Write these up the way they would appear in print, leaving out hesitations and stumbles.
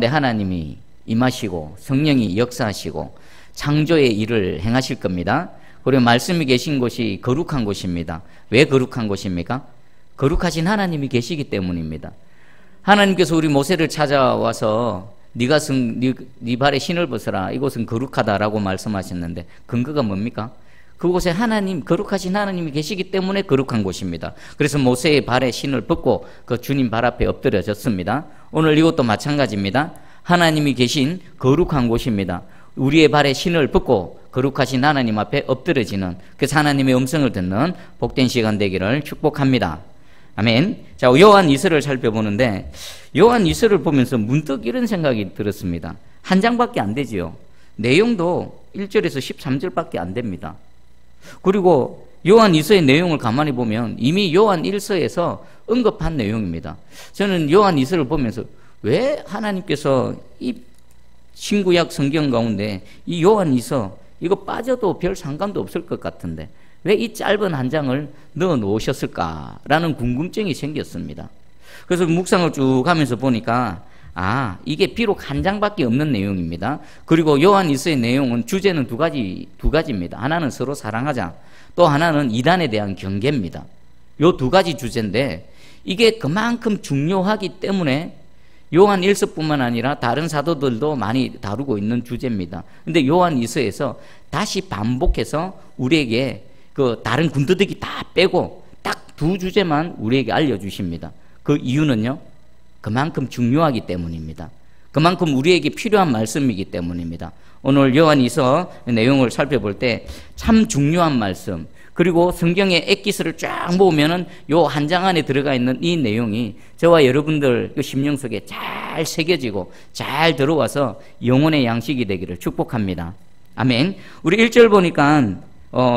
하나님이 임하시고 성령이 역사하시고 창조의 일을 행하실 겁니다. 그리고 말씀이 계신 곳이 거룩한 곳입니다. 왜 거룩한 곳입니까? 거룩하신 하나님이 계시기 때문입니다. 하나님께서 우리 모세를 찾아와서 네 발에 신을 벗어라, 이곳은 거룩하다라고 말씀하셨는데 근거가 뭡니까? 그곳에 거룩하신 하나님이 계시기 때문에 거룩한 곳입니다. 그래서 모세의 발에 신을 벗고 그 주님 발 앞에 엎드려졌습니다. 오늘 이것도 마찬가지입니다. 하나님이 계신 거룩한 곳입니다. 우리의 발에 신을 벗고 거룩하신 하나님 앞에 엎드려지는, 그래서 하나님의 음성을 듣는 복된 시간 되기를 축복합니다. 아멘. 자, 요한 2서를 살펴보는데 요한 2서를 보면서 문득 이런 생각이 들었습니다. 한 장밖에 안 되지요. 내용도 1절에서 13절밖에 안 됩니다. 그리고 요한 2서의 내용을 가만히 보면 이미 요한 1서에서 언급한 내용입니다. 저는 요한 2서를 보면서 왜 하나님께서 이 신구약 성경 가운데 이 요한 2서 이거 빠져도 별 상관도 없을 것 같은데 왜 이 짧은 한 장을 넣어 놓으셨을까라는 궁금증이 생겼습니다. 그래서 묵상을 쭉 하면서 보니까 이게 비록 한 장밖에 없는 내용입니다. 그리고 요한 2서의 내용은 주제는 두 가지입니다. 하나는 서로 사랑하자, 또 하나는 이단에 대한 경계입니다. 요 두 가지 주제인데 이게 그만큼 중요하기 때문에 요한 1서뿐만 아니라 다른 사도들도 많이 다루고 있는 주제입니다. 근데 요한 2서에서 다시 반복해서 우리에게 그 다른 군더더기 다 빼고 딱 두 주제만 우리에게 알려주십니다. 그 이유는요, 그만큼 중요하기 때문입니다. 그만큼 우리에게 필요한 말씀이기 때문입니다. 오늘 요한 2서 내용을 살펴볼 때 참 중요한 말씀, 그리고 성경의 엑기스를 쫙 모으면은 요 한 장 안에 들어가 있는 이 내용이 저와 여러분들 심령 속에 잘 새겨지고 잘 들어와서 영혼의 양식이 되기를 축복합니다. 아멘. 우리 1절 보니까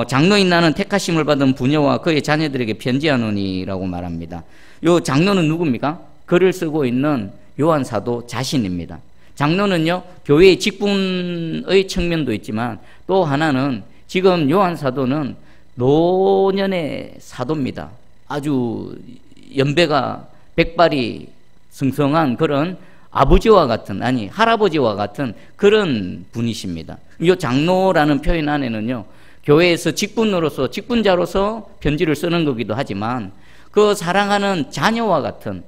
장로인 나는 택하심을 받은 부녀와 그의 자녀들에게 편지하노니라고 말합니다. 요 장로는 누굽니까? 글을 쓰고 있는 요한 사도 자신입니다. 장로는요, 교회의 직분의 측면도 있지만 또 하나는 지금 요한 사도는 노년의 사도입니다. 아주 연배가 백발이 승성한 그런 아버지와 같은, 할아버지와 같은 그런 분이십니다. 이 장로라는 표현 안에는요, 교회에서 직분자로서 편지를 쓰는 거기도 하지만 그 사랑하는 자녀와 같은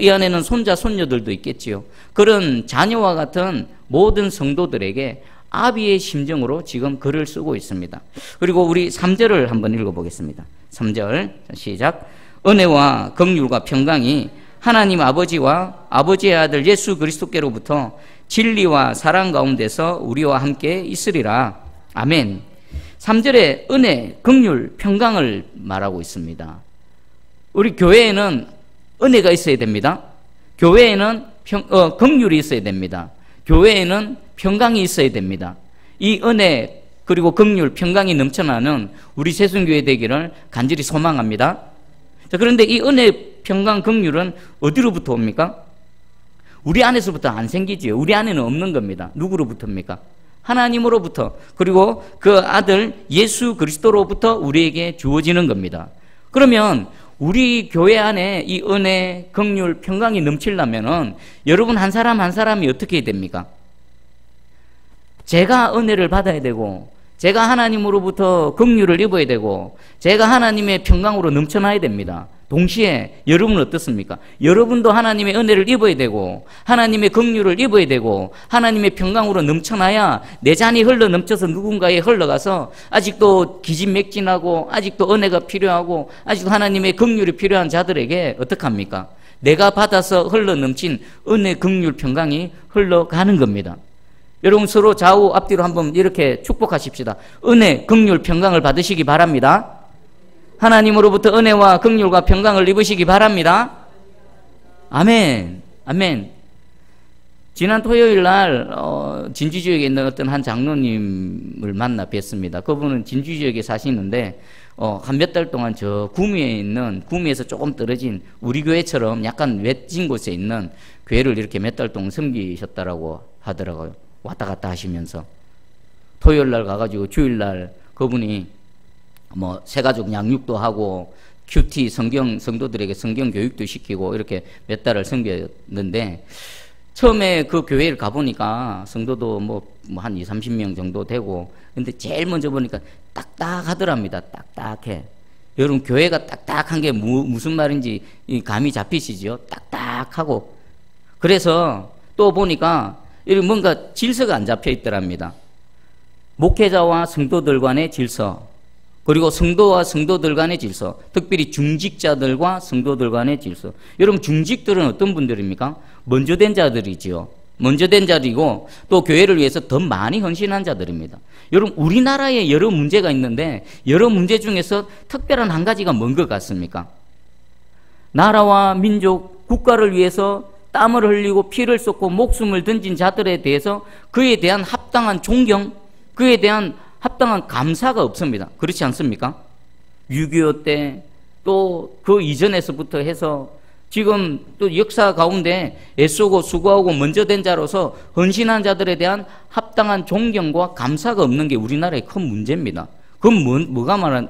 이 안에는 손자, 손녀들도 있겠지요. 그런 자녀와 같은 모든 성도들에게 아비의 심정으로 지금 글을 쓰고 있습니다. 그리고 우리 3절을 한번 읽어보겠습니다. 3절 시작. 은혜와 긍휼과 평강이 하나님 아버지와 아버지의 아들 예수 그리스도께로부터 진리와 사랑 가운데서 우리와 함께 있으리라. 아멘. 3절에 은혜, 긍휼, 평강을 말하고 있습니다. 우리 교회에는 은혜가 있어야 됩니다. 교회에는 긍휼이 있어야 됩니다. 교회에는 평강이 있어야 됩니다. 이 은혜 그리고 긍휼, 평강이 넘쳐나는 우리 새순교회 되기를 간절히 소망합니다. 자, 그런데 이 은혜, 평강, 긍휼은 어디로부터 옵니까? 우리 안에서부터 안 생기지요. 우리 안에는 없는 겁니다. 누구로부터입니까? 하나님으로부터, 그리고 그 아들 예수 그리스도로부터 우리에게 주어지는 겁니다. 그러면 우리 교회 안에 이 은혜, 긍휼, 평강이 넘치려면은 여러분 한 사람 한 사람이 어떻게 해야 됩니까? 제가 은혜를 받아야 되고, 제가 하나님으로부터 긍휼을 입어야 되고, 제가 하나님의 평강으로 넘쳐나야 됩니다. 동시에 여러분은 어떻습니까? 여러분도 하나님의 은혜를 입어야 되고, 하나님의 긍휼을 입어야 되고, 하나님의 평강으로 넘쳐나야 내 잔이 흘러 넘쳐서 누군가에 흘러가서 아직도 기진맥진하고, 아직도 은혜가 필요하고, 아직도 하나님의 긍휼이 필요한 자들에게 어떡합니까? 내가 받아서 흘러 넘친 은혜, 긍휼, 평강이 흘러가는 겁니다. 여러분 서로 좌우 앞뒤로 한번 이렇게 축복하십시다. 은혜, 긍휼, 평강을 받으시기 바랍니다. 하나님으로부터 은혜와 긍휼과 평강을 입으시기 바랍니다. 아멘. 아멘. 지난 토요일 날 진주 지역에 있는 어떤 한 장로님을 만나 뵀습니다. 그분은 진주 지역에 사시는데 한 몇 달 동안 저 구미에서 조금 떨어진 우리 교회처럼 약간 외진 곳에 있는 교회를 이렇게 몇 달 동안 섬기셨다라고 하더라고요. 왔다 갔다 하시면서 토요일 날 가가지고 주일 날 그분이 새가족 양육도 하고 큐티 성도들에게 성경 교육도 시키고 이렇게 몇 달을 섬겼는데, 처음에 그 교회를 가보니까 성도도 뭐 한 20, 30명 정도 되고, 근데 제일 먼저 보니까 딱딱하더랍니다. 딱딱해. 여러분, 교회가 딱딱한 게 무슨 말인지 감이 잡히시죠? 딱딱하고. 그래서 또 보니까 뭔가 질서가 안 잡혀 있더랍니다. 목회자와 성도들 간의 질서, 그리고 성도와 성도들 간의 질서, 특별히 중직자들과 성도들 간의 질서. 여러분, 중직들은 어떤 분들입니까? 먼저 된 자들이지요. 먼저 된 자들이고, 또 교회를 위해서 더 많이 헌신한 자들입니다. 여러분, 우리나라에 여러 문제가 있는데, 여러 문제 중에서 특별한 한 가지가 뭔 것 같습니까? 나라와 민족, 국가를 위해서 땀을 흘리고 피를 쏟고 목숨을 던진 자들에 대해서 그에 대한 합당한 존경, 그에 대한 합당한 감사가 없습니다. 그렇지 않습니까? 6.25 때 또 그 이전에서부터 해서 지금 또 역사 가운데 애쓰고 수고하고 먼저 된 자로서 헌신한 자들에 대한 합당한 존경과 감사가 없는 게 우리나라의 큰 문제입니다. 그건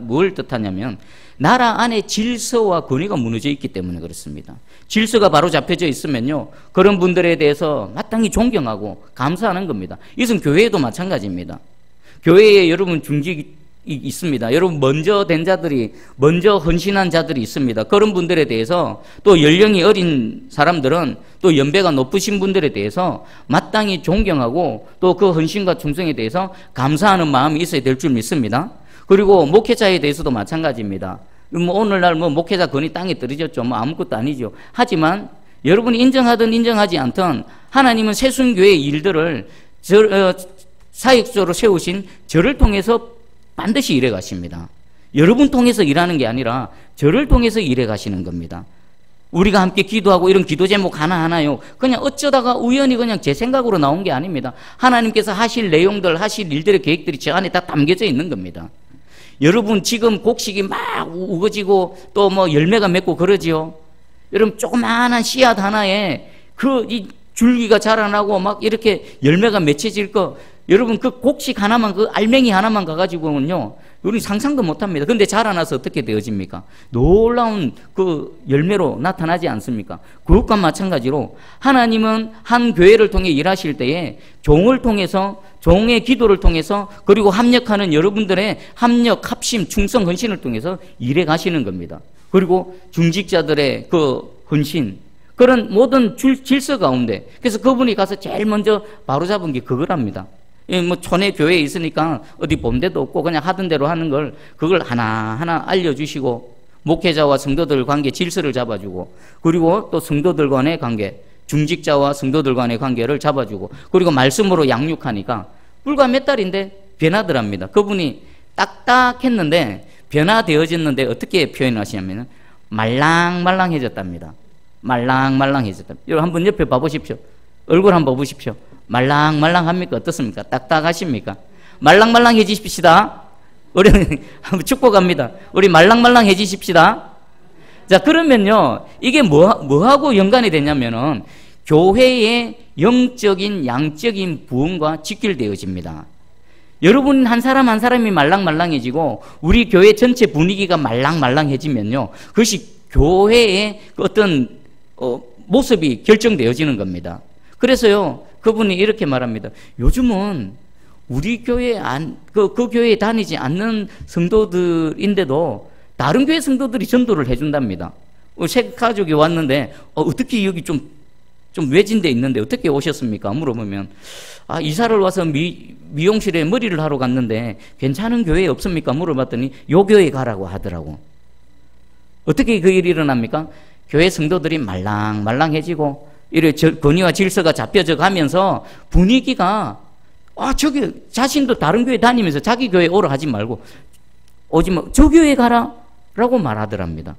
뭘 뜻하냐면 나라 안에 질서와 권위가 무너져 있기 때문에 그렇습니다. 질서가 바로 잡혀져 있으면요, 그런 분들에 대해서 마땅히 존경하고 감사하는 겁니다. 이것은 교회에도 마찬가지입니다. 교회에 여러분 중직이 있습니다. 여러분, 먼저 된 자들이, 먼저 헌신한 자들이 있습니다. 그런 분들에 대해서, 또 연령이 어린 사람들은 또 연배가 높으신 분들에 대해서 마땅히 존경하고 또 그 헌신과 충성에 대해서 감사하는 마음이 있어야 될 줄 믿습니다. 그리고 목회자에 대해서도 마찬가지입니다. 뭐 오늘날 뭐 목회자 건이 땅에 떨어졌죠. 뭐 아무것도 아니죠. 하지만 여러분이 인정하든 인정하지 않든 하나님은 새순교회의 일들을 사역자로 세우신 저를 통해서 반드시 일해 가십니다. 여러분 통해서 일하는 게 아니라 저를 통해서 일해 가시는 겁니다. 우리가 함께 기도하고 이런 기도 제목 하나하나요, 그냥 어쩌다가 우연히 그냥 제 생각으로 나온 게 아닙니다. 하나님께서 하실 내용들, 하실 일들의 계획들이 저 안에 다 담겨져 있는 겁니다. 여러분, 지금 곡식이 막 우거지고 또 뭐 열매가 맺고 그러지요. 여러분, 조그마한 씨앗 하나에 이 줄기가 자라나고 막 이렇게 열매가 맺혀질 거, 여러분, 그 곡식 하나만, 그 알맹이 하나만 가가지고는요, 우리 상상도 못합니다. 근데 자라나서 어떻게 되어집니까? 놀라운 그 열매로 나타나지 않습니까? 그것과 마찬가지로 하나님은 한 교회를 통해 일하실 때에 종을 통해서, 종의 기도를 통해서, 그리고 합력하는 여러분들의 합력, 합심, 충성, 헌신을 통해서 일해 가시는 겁니다. 그리고 중직자들의 그 헌신, 그런 모든 질서 가운데, 그래서 그분이 가서 제일 먼저 바로잡은 게 그거랍니다. 뭐 촌에 교회에 있으니까 어디 본 데도 없고 그냥 하던 대로 하는 걸, 그걸 하나하나 알려주시고, 목회자와 성도들 관계 질서를 잡아주고, 그리고 또 성도들 간의 관계, 중직자와 성도들 간의 관계를 잡아주고, 그리고 말씀으로 양육하니까 불과 몇 달인데 변하더랍니다. 그분이 딱딱했는데 변화되어졌는데 어떻게 표현하시냐면 말랑말랑해졌답니다. 말랑말랑해졌다. 여러분, 한번 옆에 봐보십시오. 얼굴 한번 봐보십시오. 말랑말랑합니까? 어떻습니까? 딱딱하십니까? 말랑말랑해지십시다. 우리 한번 축복합니다. 우리 말랑말랑해지십시다. 자, 그러면요, 이게 뭐하고 연관이 되냐면은 교회의 영적인 양적인 부흥과 직결되어집니다. 여러분 한 사람 한 사람이 말랑말랑해지고 우리 교회 전체 분위기가 말랑말랑해지면요, 그것이 교회의 어떤 모습이 결정되어지는 겁니다. 그래서요, 그분이 이렇게 말합니다. 요즘은 우리 교회 그 교회에 다니지 않는 성도들인데도 다른 교회 성도들이 전도를 해준답니다. 새 가족이 왔는데 어떻게 여기 좀 외진데 있는데 어떻게 오셨습니까? 물어보면 이사를 와서 미용실에 머리를 하러 갔는데 괜찮은 교회 없습니까? 물어봤더니 요 교회 가라고 하더라고. 어떻게 그 일이 일어납니까? 교회 성도들이 말랑말랑해지고 이렇게 권위와 질서가 잡혀져 가면서 분위기가 저기 자신도 다른 교회 다니면서 자기 교회 오라 하지 말고 오지 마, 저 교회 가라 라고 말하더랍니다.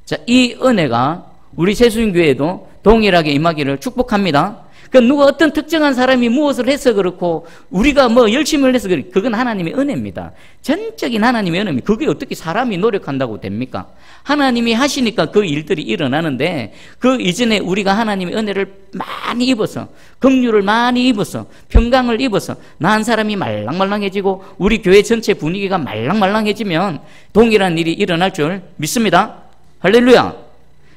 자, 이 은혜가 우리 새순교회에도 동일하게 임하기를 축복합니다. 누가 어떤 특정한 사람이 무엇을 해서 그렇고 우리가 뭐 열심을 해서 그렇고 그건 하나님의 은혜입니다. 전적인 하나님의 은혜입니다. 그게 어떻게 사람이 노력한다고 됩니까? 하나님이 하시니까 그 일들이 일어나는데 그 이전에 우리가 하나님의 은혜를 많이 입어서 긍휼을 많이 입어서 평강을 입어서 나 한 사람이 말랑말랑해지고 우리 교회 전체 분위기가 말랑말랑해지면 동일한 일이 일어날 줄 믿습니다. 할렐루야.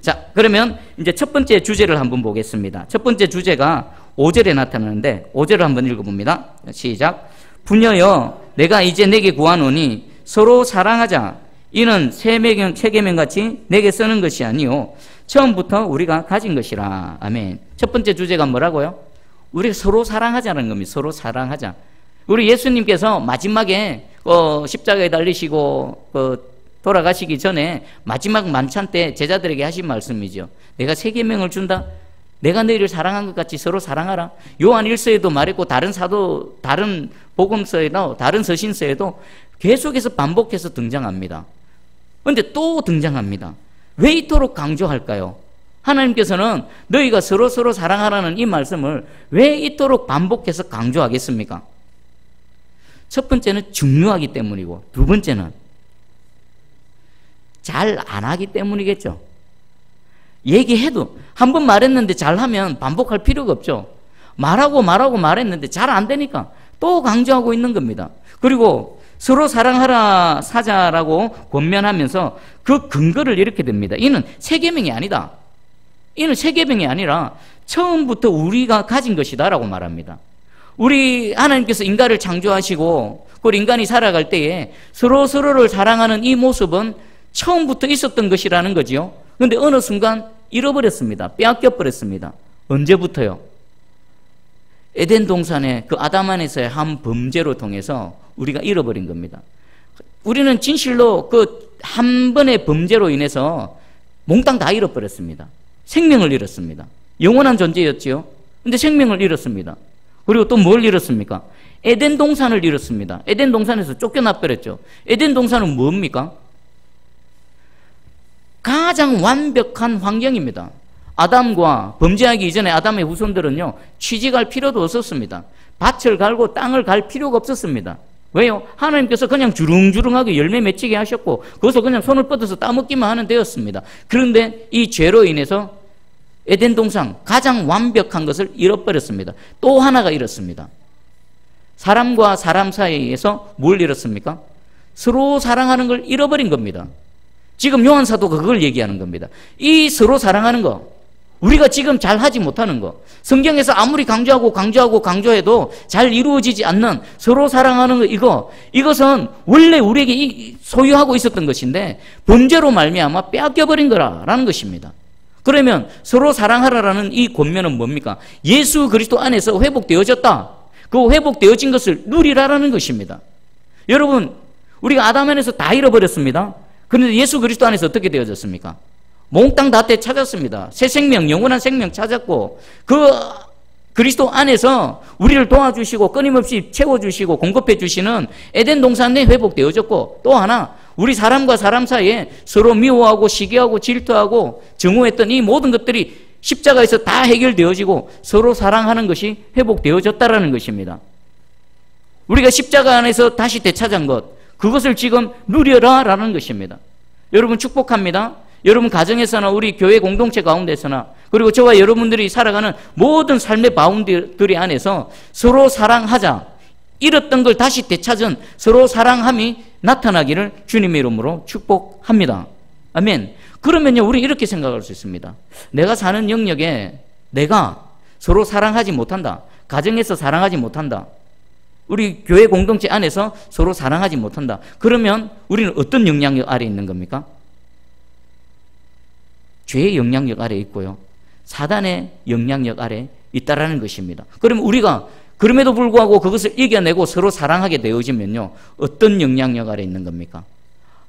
자, 그러면 이제 첫 번째 주제를 한번 보겠습니다. 첫 번째 주제가 5절에 나타나는데 5절을 한번 읽어봅니다. 시작. 부녀여 내가 이제 내게 구하노니 서로 사랑하자. 이는 새 계명같이 내게 쓰는 것이 아니요 처음부터 우리가 가진 것이라. 아멘. 첫 번째 주제가 뭐라고요? 우리가 서로 사랑하자는 겁니다. 서로 사랑하자. 우리 예수님께서 마지막에 십자가에 달리시고 돌아가시기 전에 마지막 만찬 때 제자들에게 하신 말씀이죠. 내가 새 계명을 준다. 내가 너희를 사랑한 것 같이 서로 사랑하라. 요한 1서에도 말했고 다른 복음서에도 다른 서신서에도 계속해서 반복해서 등장합니다. 그런데 또 등장합니다. 왜 이토록 강조할까요? 하나님께서는 너희가 서로 사랑하라는 이 말씀을 왜 이토록 반복해서 강조하겠습니까? 첫 번째는 중요하기 때문이고 두 번째는 잘 안 하기 때문이겠죠. 얘기해도 한 번 말했는데 잘하면 반복할 필요가 없죠. 말했는데 잘 안 되니까 또 강조하고 있는 겁니다. 그리고 서로 사랑하라 사자라고 권면하면서 그 근거를 이렇게 듭니다. 이는 새 계명이 아니다. 이는 새 계명이 아니라 처음부터 우리가 가진 것이다 라고 말합니다. 우리 하나님께서 인간을 창조하시고 그 인간이 살아갈 때에 서로를 사랑하는 이 모습은 처음부터 있었던 것이라는 거지요. 그런데 어느 순간 잃어버렸습니다. 빼앗겨 버렸습니다. 언제부터요? 에덴 동산의 그 아담 안에서의 한 범죄로 통해서 우리가 잃어버린 겁니다. 우리는 진실로 그 한 번의 범죄로 인해서 몽땅 다 잃어버렸습니다. 생명을 잃었습니다. 영원한 존재였지요. 근데 생명을 잃었습니다. 그리고 또 뭘 잃었습니까? 에덴 동산을 잃었습니다. 에덴 동산에서 쫓겨나 버렸죠. 에덴 동산은 뭡니까? 가장 완벽한 환경입니다. 아담과 범죄하기 이전에 아담의 후손들은요, 취직할 필요도 없었습니다. 밭을 갈고 땅을 갈 필요가 없었습니다. 왜요? 하나님께서 그냥 주릉주릉하게 열매 맺히게 하셨고 거기서 그냥 손을 뻗어서 따먹기만 하는 데였습니다. 그런데 이 죄로 인해서 에덴 동산 가장 완벽한 것을 잃어버렸습니다. 또 하나가 잃었습니다. 사람과 사람 사이에서 뭘 잃었습니까? 서로 사랑하는 걸 잃어버린 겁니다. 지금 요한 사도가 그걸 얘기하는 겁니다. 이 서로 사랑하는 거, 우리가 지금 잘 하지 못하는 거, 성경에서 아무리 강조해도 잘 이루어지지 않는 서로 사랑하는 거, 이것은 원래 우리에게 소유하고 있었던 것인데 범죄로 말미암아 빼앗겨버린 거라는 것입니다. 그러면 서로 사랑하라라는 이 권면은 뭡니까? 예수 그리스도 안에서 회복되어졌다. 그 회복되어진 것을 누리라라는 것입니다. 여러분, 우리가 아담 안에서 다 잃어버렸습니다. 그런데 예수 그리스도 안에서 어떻게 되어졌습니까? 몽땅 다 되찾았습니다. 새 생명, 영원한 생명 찾았고 그 그리스도 안에서 우리를 도와주시고 끊임없이 채워주시고 공급해 주시는 에덴 동산에 회복되어졌고, 또 하나 우리 사람과 사람 사이에 서로 미워하고 시기하고 질투하고 정오했던 이 모든 것들이 십자가에서 다 해결되어지고 서로 사랑하는 것이 회복되어졌다라는 것입니다. 우리가 십자가 안에서 다시 되찾은 것, 그것을 지금 누려라라는 것입니다. 여러분 축복합니다. 여러분 가정에서나 우리 교회 공동체 가운데서나 그리고 저와 여러분들이 살아가는 모든 삶의 바운드리 안에서 서로 사랑하자, 잃었던 걸 다시 되찾은 서로 사랑함이 나타나기를 주님의 이름으로 축복합니다. 아멘. 그러면요, 우리 이렇게 생각할 수 있습니다. 내가 사는 영역에 내가 서로 사랑하지 못한다, 가정에서 사랑하지 못한다, 우리 교회 공동체 안에서 서로 사랑하지 못한다. 그러면 우리는 어떤 영향력 아래 있는 겁니까? 죄의 영향력 아래 있고요, 사단의 영향력 아래 있다라는 것입니다. 그러면 우리가 그럼에도 불구하고 그것을 이겨내고 서로 사랑하게 되어지면요, 어떤 영향력 아래 있는 겁니까?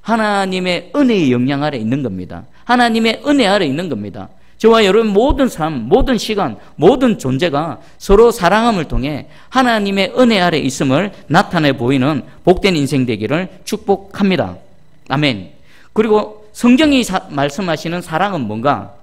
하나님의 은혜의 영향 아래 있는 겁니다. 하나님의 은혜 아래 있는 겁니다. 저와 여러분 모든 삶, 모든 시간, 모든 존재가 서로 사랑함을 통해 하나님의 은혜 아래 있음을 나타내 보이는 복된 인생 되기를 축복합니다. 아멘. 그리고 성경이 말씀하시는 사랑은 뭔가?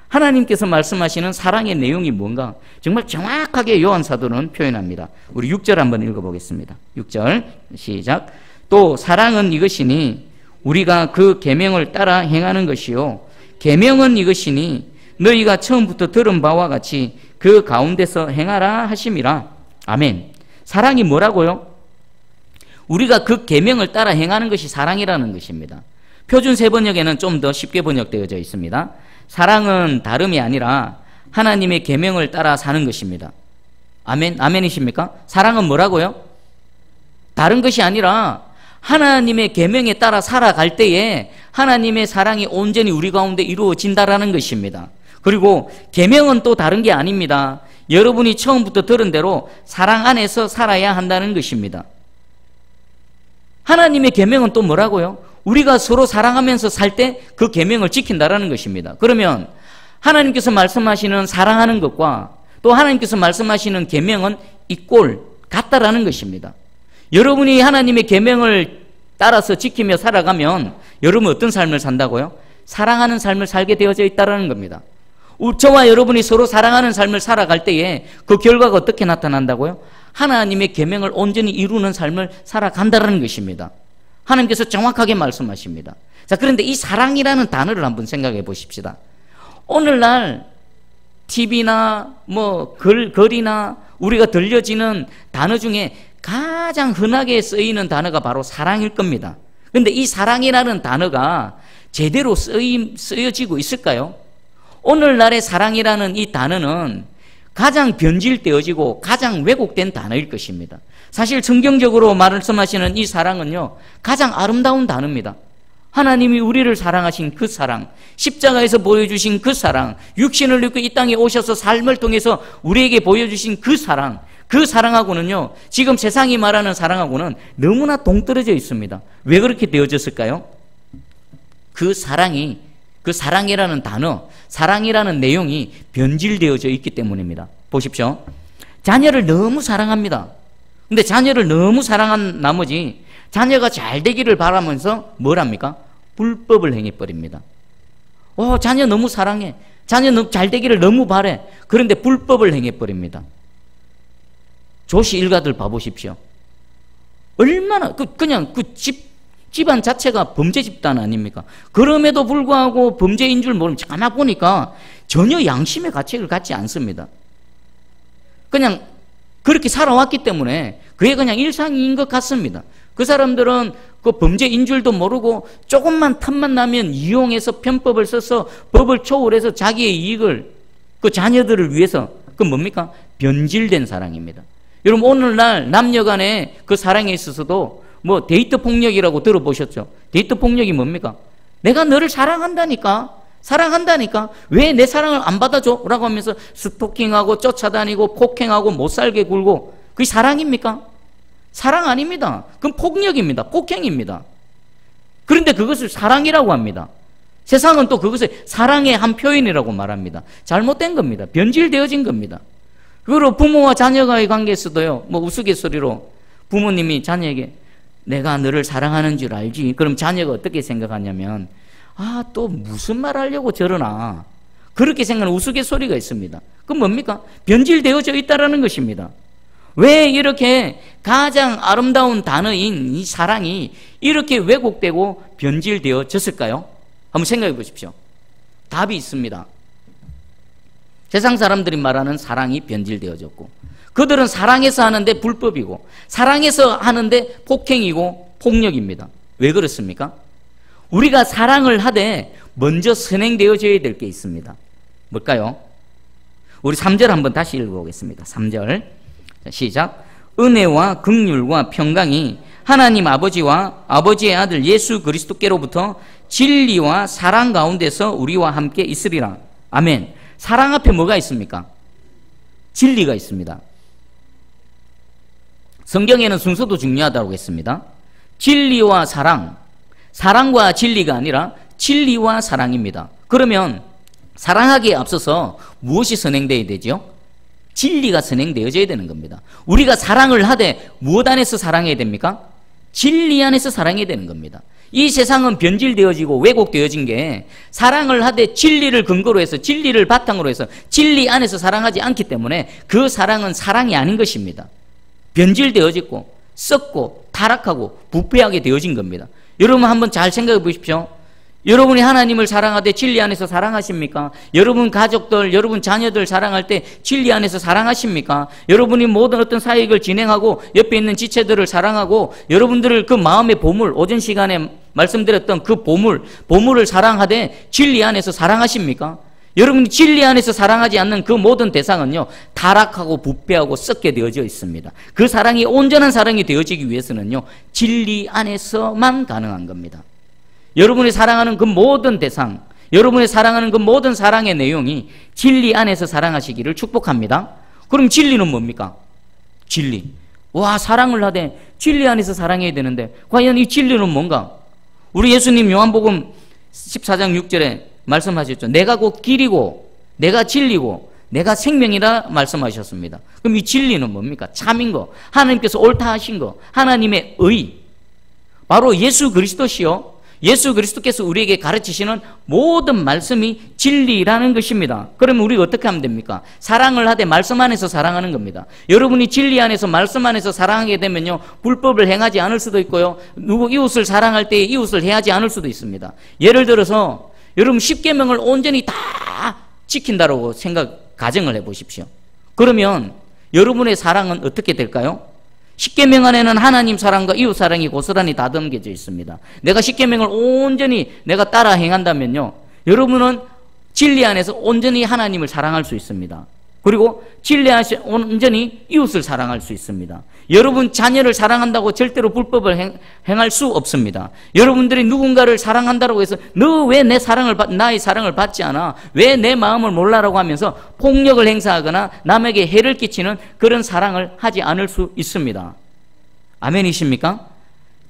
하나님께서 말씀하시는 사랑의 내용이 뭔가? 정말 정확하게 요한 사도는 표현합니다. 우리 6절 한번 읽어보겠습니다. 6절 시작. 또 사랑은 이것이니 우리가 그 계명을 따라 행하는 것이요, 계명은 이것이니 너희가 처음부터 들은 바와 같이 그 가운데서 행하라 하심이라. 아멘. 사랑이 뭐라고요? 우리가 그 계명을 따라 행하는 것이 사랑이라는 것입니다. 표준 세번역에는 좀 더 쉽게 번역되어져 있습니다. 사랑은 다름이 아니라 하나님의 계명을 따라 사는 것입니다. 아멘, 아멘이십니까? 사랑은 뭐라고요? 다른 것이 아니라 하나님의 계명에 따라 살아갈 때에 하나님의 사랑이 온전히 우리 가운데 이루어진다라는 것입니다. 그리고 계명은 또 다른 게 아닙니다. 여러분이 처음부터 들은 대로 사랑 안에서 살아야 한다는 것입니다. 하나님의 계명은 또 뭐라고요? 우리가 서로 사랑하면서 살 때 그 계명을 지킨다라는 것입니다. 그러면 하나님께서 말씀하시는 사랑하는 것과 또 하나님께서 말씀하시는 계명은 이꼴 같다라는 것입니다. 여러분이 하나님의 계명을 따라서 지키며 살아가면 여러분 어떤 삶을 산다고요? 사랑하는 삶을 살게 되어져 있다는 겁니다. 저와 여러분이 서로 사랑하는 삶을 살아갈 때에 그 결과가 어떻게 나타난다고요? 하나님의 계명을 온전히 이루는 삶을 살아간다는 것입니다. 하나님께서 정확하게 말씀하십니다. 자, 그런데 이 사랑이라는 단어를 한번 생각해 보십시다. 오늘날 TV나 글이나 우리가 들려지는 단어 중에 가장 흔하게 쓰이는 단어가 바로 사랑일 겁니다. 그런데 이 사랑이라는 단어가 제대로 쓰여지고 있을까요? 오늘날의 사랑이라는 이 단어는 가장 변질되어지고 가장 왜곡된 단어일 것입니다. 사실 성경적으로 말씀하시는 이 사랑은요, 가장 아름다운 단어입니다. 하나님이 우리를 사랑하신 그 사랑, 십자가에서 보여주신 그 사랑, 육신을 입고 이 땅에 오셔서 삶을 통해서 우리에게 보여주신 그 사랑, 그 사랑하고는요, 지금 세상이 말하는 사랑하고는 너무나 동떨어져 있습니다. 왜 그렇게 되어졌을까요? 그 사랑이라는 단어, 사랑이라는 내용이 변질되어져 있기 때문입니다. 보십시오. 자녀를 너무 사랑합니다. 근데 자녀를 너무 사랑한 나머지 자녀가 잘 되기를 바라면서 뭘 합니까? 불법을 행해버립니다. 자녀 너무 사랑해. 자녀 잘 되기를 너무 바래. 그런데 불법을 행해버립니다. 조씨 일가들 봐보십시오. 얼마나 그냥 집안 자체가 범죄 집단 아닙니까? 그럼에도 불구하고 범죄인 줄 모르면 가만 보니까 전혀 양심의 가책을 갖지 않습니다. 그냥 그렇게 살아왔기 때문에 그게 그냥 일상인 것 같습니다. 그 사람들은 그 범죄인 줄도 모르고 조금만 틈만 나면 이용해서 편법을 써서 법을 초월해서 자기의 이익을 그 자녀들을 위해서 그 뭡니까? 변질된 사랑입니다. 여러분 오늘날 남녀 간의 그 사랑에 있어서도 데이트 폭력이라고 들어보셨죠? 데이트 폭력이 뭡니까? 내가 너를 사랑한다니까 왜 내 사랑을 안 받아줘? 라고 하면서 스토킹하고 쫓아다니고 폭행하고 못살게 굴고 그게 사랑입니까? 사랑 아닙니다. 그건 폭력입니다. 폭행입니다. 그런데 그것을 사랑이라고 합니다. 세상은 또 그것을 사랑의 한 표현이라고 말합니다. 잘못된 겁니다. 변질되어진 겁니다. 그리고 부모와 자녀가의 관계에서도요, 우스갯소리로 부모님이 자녀에게 내가 너를 사랑하는 줄 알지? 그럼 자녀가 어떻게 생각하냐면 또 무슨 말 하려고 저러나 그렇게 생각하는 우스갯소리가 있습니다. 그건 뭡니까? 변질되어져 있다는 것입니다. 왜 이렇게 가장 아름다운 단어인 이 사랑이 이렇게 왜곡되고 변질되어졌을까요? 한번 생각해 보십시오. 답이 있습니다. 세상 사람들이 말하는 사랑이 변질되어졌고 그들은 사랑해서 하는데 불법이고 사랑해서 하는데 폭행이고 폭력입니다. 왜 그렇습니까? 우리가 사랑을 하되 먼저 선행되어져야 될 게 있습니다. 뭘까요? 우리 3절 한번 다시 읽어보겠습니다. 3절 시작. 은혜와 긍휼과 평강이 하나님 아버지와 아버지의 아들 예수 그리스도께로부터 진리와 사랑 가운데서 우리와 함께 있으리라. 아멘. 사랑 앞에 뭐가 있습니까? 진리가 있습니다. 성경에는 순서도 중요하다고 했습니다. 진리와 사랑, 사랑과 진리가 아니라 진리와 사랑입니다. 그러면 사랑하기에 앞서서 무엇이 선행되어야 되죠? 진리가 선행되어져야 되는 겁니다. 우리가 사랑을 하되 무엇 안에서 사랑해야 됩니까? 진리 안에서 사랑해야 되는 겁니다. 이 세상은 변질되어지고 왜곡되어진 게 사랑을 하되 진리를 근거로 해서 진리를 바탕으로 해서 진리 안에서 사랑하지 않기 때문에 그 사랑은 사랑이 아닌 것입니다. 변질되어지고 썩고 타락하고 부패하게 되어진 겁니다. 여러분 한번 잘 생각해 보십시오. 여러분이 하나님을 사랑하되 진리 안에서 사랑하십니까? 여러분 가족들, 여러분 자녀들 사랑할 때 진리 안에서 사랑하십니까? 여러분이 모든 어떤 사역을 진행하고 옆에 있는 지체들을 사랑하고 여러분들을 그 마음의 보물, 오전 시간에 말씀드렸던 그 보물을 사랑하되 진리 안에서 사랑하십니까? 여러분이 진리 안에서 사랑하지 않는 그 모든 대상은요, 타락하고 부패하고 썩게 되어져 있습니다. 그 사랑이 온전한 사랑이 되어지기 위해서는요, 진리 안에서만 가능한 겁니다. 여러분이 사랑하는 그 모든 대상, 여러분이 사랑하는 그 모든 사랑의 내용이 진리 안에서 사랑하시기를 축복합니다. 그럼 진리는 뭡니까? 진리. 와, 사랑을 하되 진리 안에서 사랑해야 되는데 과연 이 진리는 뭔가? 우리 예수님 요한복음 14장 6절에 말씀하셨죠. 내가 곧 길이고 내가 진리고 내가 생명이라 말씀하셨습니다. 그럼 이 진리는 뭡니까? 참인 거, 하나님께서 옳다 하신 거, 하나님의 의, 바로 예수 그리스도시요, 예수 그리스도께서 우리에게 가르치시는 모든 말씀이 진리라는 것입니다. 그러면 우리가 어떻게 하면 됩니까? 사랑을 하되 말씀 안에서 사랑하는 겁니다. 여러분이 진리 안에서 말씀 안에서 사랑하게 되면요, 불법을 행하지 않을 수도 있고요, 누구 이웃을 사랑할 때 이웃을 해하지 않을 수도 있습니다. 예를 들어서 여러분 10계명을 온전히 다 지킨다고 가정을 해보십시오. 그러면 여러분의 사랑은 어떻게 될까요? 10계명 안에는 하나님 사랑과 이웃 사랑이 고스란히 다 담겨져 있습니다. 내가 10계명을 온전히 내가 따라 행한다면요, 여러분은 진리 안에서 온전히 하나님을 사랑할 수 있습니다. 그리고 진리 안에서 온전히 이웃을 사랑할 수 있습니다. 여러분 자녀를 사랑한다고 절대로 불법을 행할 수 없습니다. 여러분들이 누군가를 사랑한다고 해서 너 왜 나의 사랑을 받지 않아? 왜 내 마음을 몰라라고 하면서 폭력을 행사하거나 남에게 해를 끼치는 그런 사랑을 하지 않을 수 있습니다. 아멘이십니까?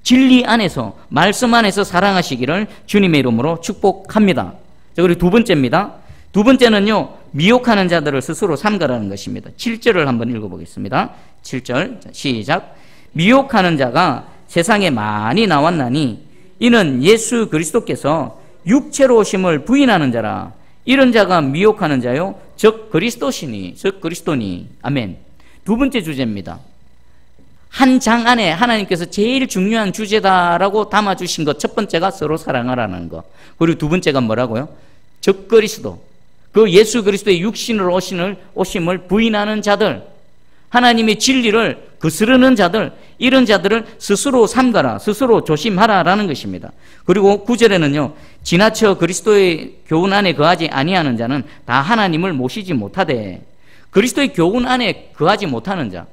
진리 안에서, 말씀 안에서 사랑하시기를 주님의 이름으로 축복합니다. 자, 그리고 두 번째입니다. 두 번째는요, 미혹하는 자들을 스스로 삼가라는 것입니다. 7절을 한번 읽어보겠습니다. 7절 시작. 미혹하는 자가 세상에 많이 나왔나니 이는 예수 그리스도께서 육체로 오심을 부인하는 자라. 이런 자가 미혹하는 자요, 즉 그리스도니. 아멘. 두 번째 주제입니다. 한 장 안에 하나님께서 제일 중요한 주제다라고 담아주신 것, 첫 번째가 서로 사랑하라는 것, 그리고 두 번째가 뭐라고요? 즉 그리스도, 그 예수 그리스도의 육신으로 오심을 부인하는 자들, 하나님의 진리를 거스르는 자들, 이런 자들을 스스로 삼가라, 스스로 조심하라라는 것입니다. 그리고 9절에는요, 지나쳐 그리스도의 교훈 안에 거하지 아니하는 자는 다 하나님을 모시지 못하되. 그리스도의 교훈 안에 거하지 못하는 자,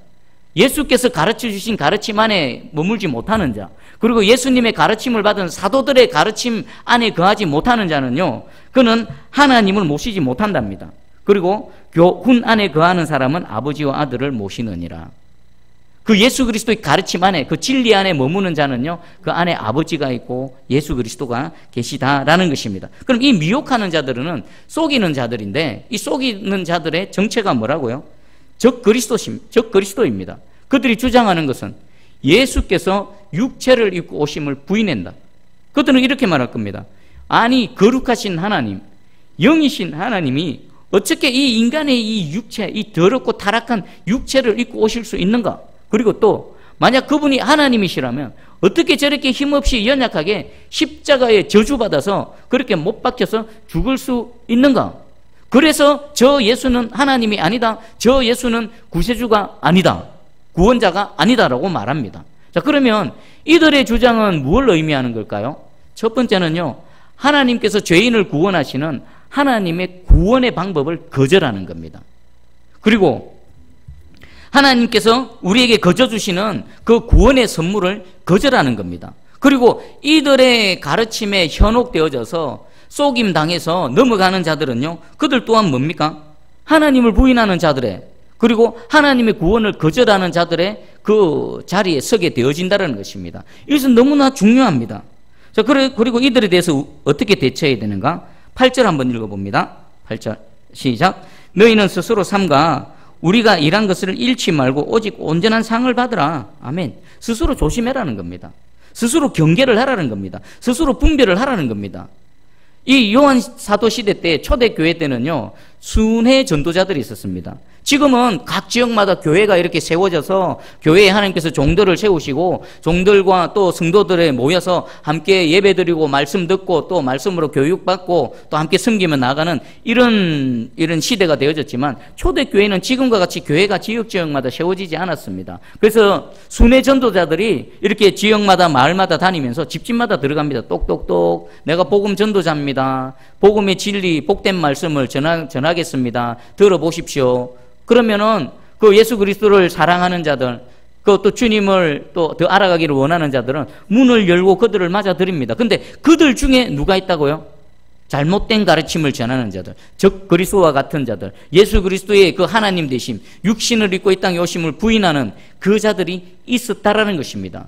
예수께서 가르쳐 주신 가르침 안에 머물지 못하는 자, 그리고 예수님의 가르침을 받은 사도들의 가르침 안에 거하지 못하는 자는요, 그는 하나님을 모시지 못한답니다. 그리고 교훈 안에 거하는 사람은 아버지와 아들을 모시느니라. 그 예수 그리스도의 가르침 안에, 그 진리 안에 머무는 자는요, 그 안에 아버지가 있고 예수 그리스도가 계시다라는 것입니다. 그럼 이 미혹하는 자들은 속이는 자들인데, 이 속이는 자들의 정체가 뭐라고요? 즉 그리스도입니다. 그들이 주장하는 것은 예수께서 육체를 입고 오심을 부인한다. 그들은 이렇게 말할 겁니다. 아니, 거룩하신 하나님, 영이신 하나님이 어떻게 이 인간의 이 육체, 이 더럽고 타락한 육체를 입고 오실 수 있는가? 그리고 또 만약 그분이 하나님이시라면 어떻게 저렇게 힘없이 연약하게 십자가에 저주받아서 그렇게 못 박혀서 죽을 수 있는가? 그래서 저 예수는 하나님이 아니다, 저 예수는 구세주가 아니다, 구원자가 아니다라고 말합니다. 자, 그러면 이들의 주장은 뭘 의미하는 걸까요? 첫 번째는요, 하나님께서 죄인을 구원하시는 하나님의 구원의 방법을 거절하는 겁니다. 그리고 하나님께서 우리에게 거저주시는 그 구원의 선물을 거절하는 겁니다. 그리고 이들의 가르침에 현혹되어져서 속임당해서 넘어가는 자들은요, 그들 또한 뭡니까? 하나님을 부인하는 자들의, 그리고 하나님의 구원을 거절하는 자들의 그 자리에 서게 되어진다는 것입니다. 이것은 너무나 중요합니다. 자, 그리고 이들에 대해서 어떻게 대처해야 되는가? 8절 한번 읽어봅니다. 8절 시작. 너희는 스스로 삼가 우리가 일한 것을 잃지 말고 오직 온전한 상을 받으라. 아멘. 스스로 조심해라는 겁니다. 스스로 경계를 하라는 겁니다. 스스로 분별을 하라는 겁니다. 이 요한 사도 시대 때, 초대교회 때는요, 순회 전도자들이 있었습니다. 지금은 각 지역마다 교회가 이렇게 세워져서 교회에 하나님께서 종들을 세우시고 종들과 또 성도들에 모여서 함께 예배드리고 말씀 듣고 또 말씀으로 교육받고 또 함께 섬기며 나가는 이런 시대가 되어졌지만 초대교회는 지금과 같이 교회가 지역마다 세워지지 않았습니다. 그래서 순회 전도자들이 이렇게 지역마다 마을마다 다니면서 집집마다 들어갑니다. 똑똑똑 내가 복음 전도자입니다. 복음의 진리 복된 말씀을 전하겠습니다. 들어보십시오. 그러면은 그 예수 그리스도를 사랑하는 자들, 그 또 주님을 또 더 알아가기를 원하는 자들은 문을 열고 그들을 맞아들입니다. 근데 그들 중에 누가 있다고요? 잘못된 가르침을 전하는 자들, 즉 그리스도와 같은 자들, 예수 그리스도의 그 하나님 되심, 육신을 입고 이 땅에 오심을 부인하는 그 자들이 있었다라는 것입니다.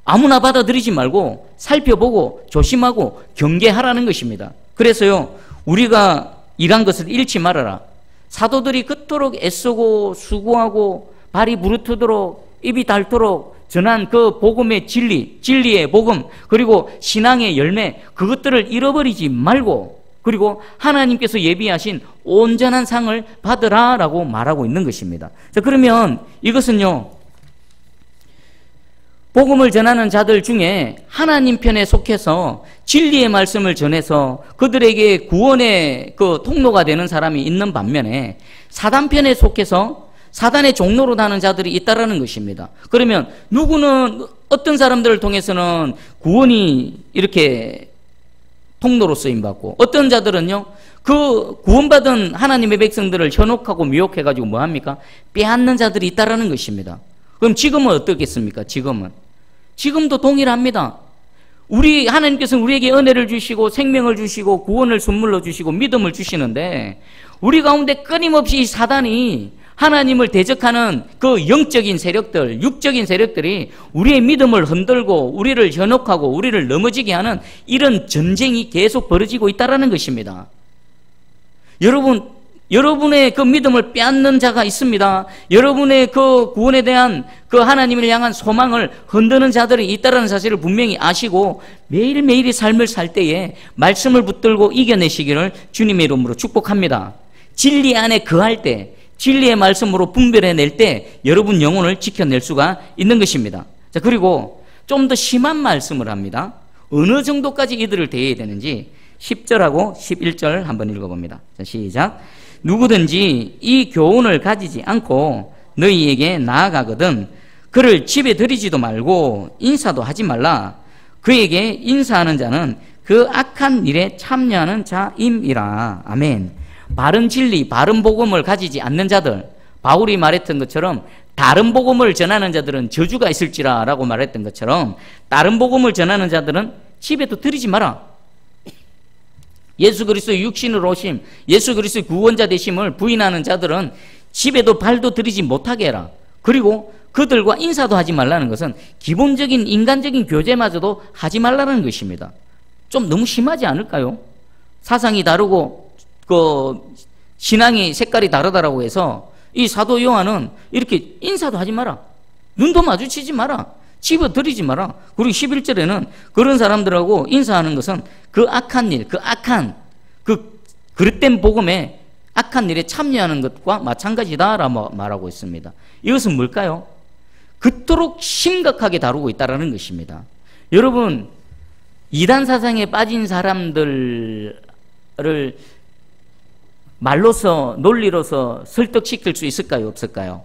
아무나 받아들이지 말고 살펴보고 조심하고 경계하라는 것입니다. 그래서요, 우리가 일한 것을 잃지 말아라. 사도들이 그토록 애쓰고 수고하고 발이 부르트도록 입이 닳도록 전한 그 복음의 진리, 진리의 복음, 그리고 신앙의 열매, 그것들을 잃어버리지 말고, 그리고 하나님께서 예비하신 온전한 상을 받으라라고 말하고 있는 것입니다. 자, 그러면 이것은요, 복음을 전하는 자들 중에 하나님 편에 속해서 진리의 말씀을 전해서 그들에게 구원의 그 통로가 되는 사람이 있는 반면에 사단 편에 속해서 사단의 종로로 나는 자들이 있다라는 것입니다. 그러면 누구는 어떤 사람들을 통해서는 구원이 이렇게 통로로 쓰임받고 어떤 자들은요, 그 구원받은 하나님의 백성들을 현혹하고 미혹해가지고 뭐합니까? 빼앗는 자들이 있다라는 것입니다. 그럼 지금은 어떻겠습니까? 지금도 동일합니다. 우리 하나님께서는 우리에게 은혜를 주시고 생명을 주시고 구원을 선물로 주시고 믿음을 주시는데 우리 가운데 끊임없이 사단이 하나님을 대적하는 그 영적인 세력들, 육적인 세력들이 우리의 믿음을 흔들고 우리를 현혹하고 우리를 넘어지게 하는 이런 전쟁이 계속 벌어지고 있다는 것입니다. 여러분의 그 믿음을 빼앗는 자가 있습니다. 여러분의 그 구원에 대한 그 하나님을 향한 소망을 흔드는 자들이 있다는 사실을 분명히 아시고 매일매일의 삶을 살 때에 말씀을 붙들고 이겨내시기를 주님의 이름으로 축복합니다. 진리 안에 거할 때, 진리의 말씀으로 분별해낼 때 여러분 영혼을 지켜낼 수가 있는 것입니다. 자, 그리고 좀 더 심한 말씀을 합니다. 어느 정도까지 이들을 대해야 되는지 10절하고 11절 한번 읽어봅니다. 자, 시작. 누구든지 이 교훈을 가지지 않고 너희에게 나아가거든 그를 집에 들이지도 말고 인사도 하지 말라. 그에게 인사하는 자는 그 악한 일에 참여하는 자임이라. 아멘. 바른 진리, 바른 복음을 가지지 않는 자들, 바울이 말했던 것처럼 다른 복음을 전하는 자들은 저주가 있을지라 라고 말했던 것처럼 다른 복음을 전하는 자들은 집에도 들이지 마라. 예수 그리스도의 육신으로 오심, 예수 그리스도의 구원자 되심을 부인하는 자들은 집에도 발도 들이지 못하게 해라. 그리고 그들과 인사도 하지 말라는 것은 기본적인 인간적인 교제마저도 하지 말라는 것입니다. 좀 너무 심하지 않을까요? 사상이 다르고 그 신앙의 색깔이 다르다라고 해서 이 사도 요한은 이렇게 인사도 하지 마라. 눈도 마주치지 마라. 집어 들이지 마라. 그리고 11절에는 그런 사람들하고 인사하는 것은 그 악한 일, 그 악한 그 그릇된 복음에 악한 일에 참여하는 것과 마찬가지다라고 말하고 있습니다. 이것은 뭘까요? 그토록 심각하게 다루고 있다는 것입니다. 여러분, 이단 사상에 빠진 사람들을 말로서 논리로서 설득시킬 수 있을까요? 없을까요?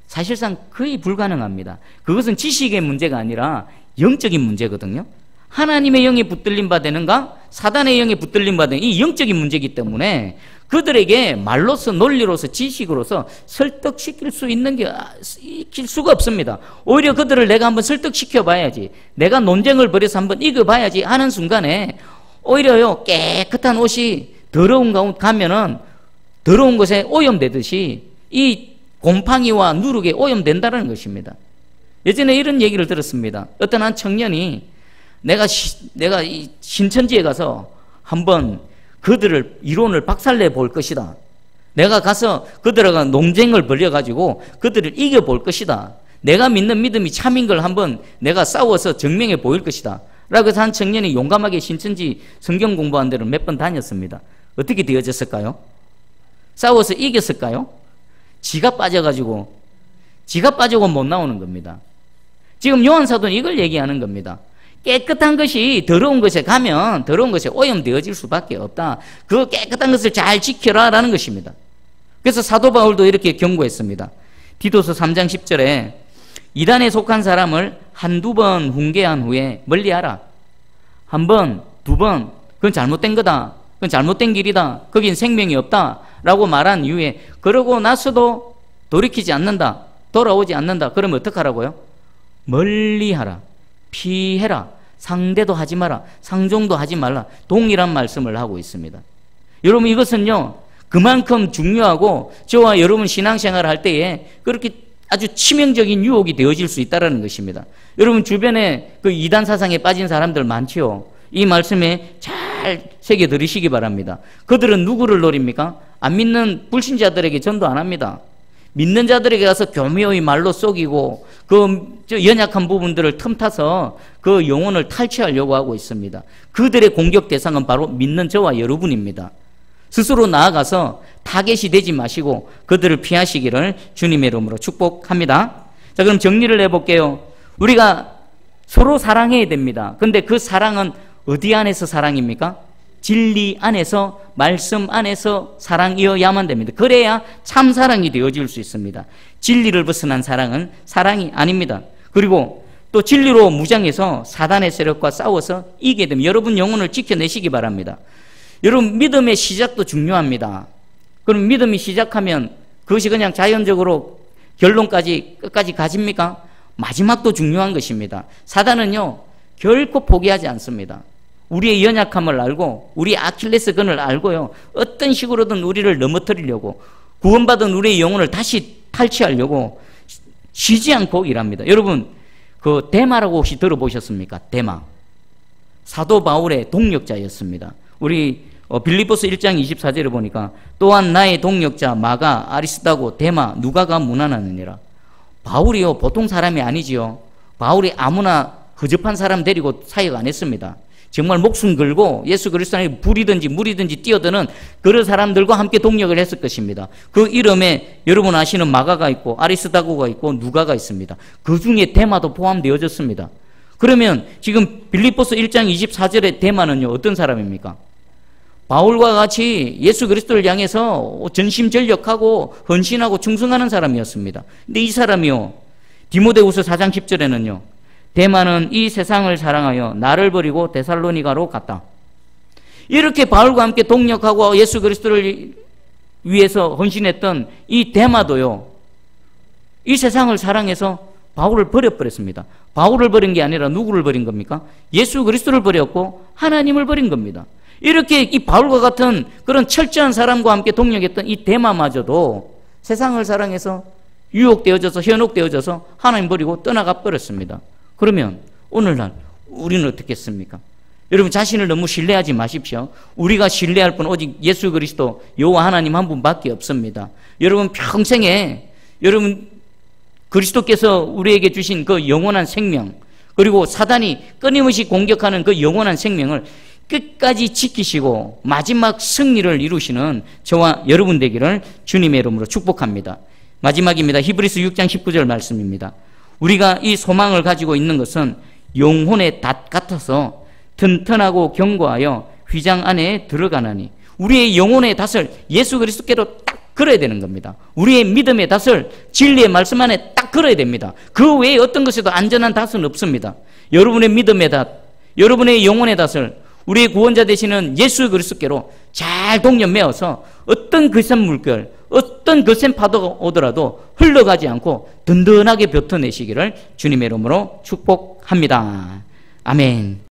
사실상 거의 불가능합니다. 그것은 지식의 문제가 아니라 영적인 문제거든요. 하나님의 영에 붙들림 바 되는가 사단의 영에 붙들림 바 되는 이 영적인 문제이기 때문에 그들에게 말로서 논리로서 지식으로서 설득시킬 수 있는 게 있을 수가 없습니다. 오히려 그들을 내가 한번 설득시켜 봐야지, 내가 논쟁을 벌여서 한번 이겨봐야지 하는 순간에 오히려요, 깨끗한 옷이 더러운 가운데 가면은 더러운 것에 오염되듯이 이 곰팡이와 누룩에 오염된다는 것입니다. 예전에 이런 얘기를 들었습니다. 어떤 한 청년이 내가 이 신천지에 가서 한번 그들을 이론을 박살내 볼 것이다. 내가 가서 그들과 논쟁을 벌여가지고 그들을 이겨볼 것이다. 내가 믿는 믿음이 참인 걸 한번 내가 싸워서 증명해 보일 것이다. 라고 해서 한 청년이 용감하게 신천지 성경 공부한 데를 몇 번 다녔습니다. 어떻게 되어졌을까요? 싸워서 이겼을까요? 지가 빠져고 못 나오는 겁니다. 지금 요한 사도는 이걸 얘기하는 겁니다. 깨끗한 것이 더러운 것에 가면 더러운 것에 오염되어질 수밖에 없다. 그 깨끗한 것을 잘 지켜라 라는 것입니다. 그래서 사도 바울도 이렇게 경고했습니다. 디도서 3장 10절에 이단에 속한 사람을 한두 번 훈계한 후에 멀리하라. 한 번, 두 번, 그건 잘못된 거다. 그건 잘못된 길이다. 거긴 생명이 없다. 라고 말한 이후에 그러고 나서도 돌이키지 않는다. 돌아오지 않는다. 그러면 어떡하라고요? 멀리하라. 피해라. 상대도 하지 마라. 상종도 하지 말라. 동일한 말씀을 하고 있습니다. 여러분 이것은요 그만큼 중요하고 저와 여러분 신앙생활을 할 때에 그렇게 아주 치명적인 유혹이 되어질 수 있다는 것입니다. 여러분 주변에 그 이단 사상에 빠진 사람들 많지요. 이 말씀에 잘 새겨 들으시기 바랍니다. 그들은 누구를 노립니까? 안 믿는 불신자들에게 전도 안 합니다. 믿는 자들에게 가서 교묘히 말로 속이고 그 연약한 부분들을 틈타서 그 영혼을 탈취하려고 하고 있습니다. 그들의 공격 대상은 바로 믿는 저와 여러분입니다. 스스로 나아가서 타겟이 되지 마시고 그들을 피하시기를 주님의 이름으로 축복합니다. 자, 그럼 정리를 해볼게요. 우리가 서로 사랑해야 됩니다. 근데 그 사랑은 어디 안에서 사랑입니까? 진리 안에서, 말씀 안에서 사랑이어야만 됩니다. 그래야 참 사랑이 되어질 수 있습니다. 진리를 벗어난 사랑은 사랑이 아닙니다. 그리고 또 진리로 무장해서 사단의 세력과 싸워서 이기게 되면 여러분 영혼을 지켜내시기 바랍니다. 여러분 믿음의 시작도 중요합니다. 그럼 믿음이 시작하면 그것이 그냥 자연적으로 결론까지 끝까지 가집니까? 마지막도 중요한 것입니다. 사단은요 결코 포기하지 않습니다. 우리의 연약함을 알고 우리의 아킬레스건을 알고요 어떤 식으로든 우리를 넘어뜨리려고 구원받은 우리의 영혼을 다시 탈취하려고 쉬지 않고 일합니다. 여러분 그 데마라고 혹시 들어보셨습니까? 데마 사도 바울의 동력자였습니다. 우리 빌립보서 1장 24절에 보니까 또한 나의 동력자 마가 아리스다고 데마 누가가 문안하느니라. 바울이요 보통 사람이 아니지요. 바울이 아무나 허접한 사람 데리고 사역 안 했습니다. 정말 목숨 걸고 예수 그리스도 안에 불이든지 물이든지 뛰어드는 그런 사람들과 함께 동력을 했을 것입니다. 그 이름에 여러분 아시는 마가가 있고 아리스다고가 있고 누가가 있습니다. 그 중에 데마도 포함되어졌습니다. 그러면 지금 빌립보서 1장 24절의 데마는요 어떤 사람입니까? 바울과 같이 예수 그리스도를 향해서 전심전력하고 헌신하고 충성하는 사람이었습니다. 근데 이 사람이요 디모데후서 4장 10절에는요 데마는 이 세상을 사랑하여 나를 버리고 데살로니가로 갔다. 이렇게 바울과 함께 동력하고 예수 그리스도를 위해서 헌신했던 이 데마도요 이 세상을 사랑해서 바울을 버려버렸습니다. 바울을 버린 게 아니라 누구를 버린 겁니까? 예수 그리스도를 버렸고 하나님을 버린 겁니다. 이렇게 이 바울과 같은 그런 철저한 사람과 함께 동력했던 이 데마마저도 세상을 사랑해서 유혹되어져서 현혹되어져서 하나님 버리고 떠나가 버렸습니다. 그러면 오늘날 우리는 어떻겠습니까? 여러분 자신을 너무 신뢰하지 마십시오. 우리가 신뢰할 분 오직 예수 그리스도 여호와 하나님 한 분밖에 없습니다. 여러분 평생에 여러분 그리스도께서 우리에게 주신 그 영원한 생명 그리고 사단이 끊임없이 공격하는 그 영원한 생명을 끝까지 지키시고 마지막 승리를 이루시는 저와 여러분 되기를 주님의 이름으로 축복합니다. 마지막입니다. 히브리서 6장 19절 말씀입니다. 우리가 이 소망을 가지고 있는 것은 영혼의 닷 같아서 튼튼하고 견고하여 휘장 안에 들어가나니 우리의 영혼의 닷을 예수 그리스도께로 딱 걸어야 되는 겁니다. 우리의 믿음의 닷을 진리의 말씀 안에 딱 걸어야 됩니다. 그 외에 어떤 것에도 안전한 닷은 없습니다. 여러분의 믿음의 닷, 여러분의 영혼의 닷을 우리의 구원자 되시는 예수 그리스도께로 잘 동력 메어서 어떤 거센 물결, 어떤 거센 파도가 오더라도 흘러가지 않고 든든하게 뱉어내시기를 주님의 이름으로 축복합니다. 아멘.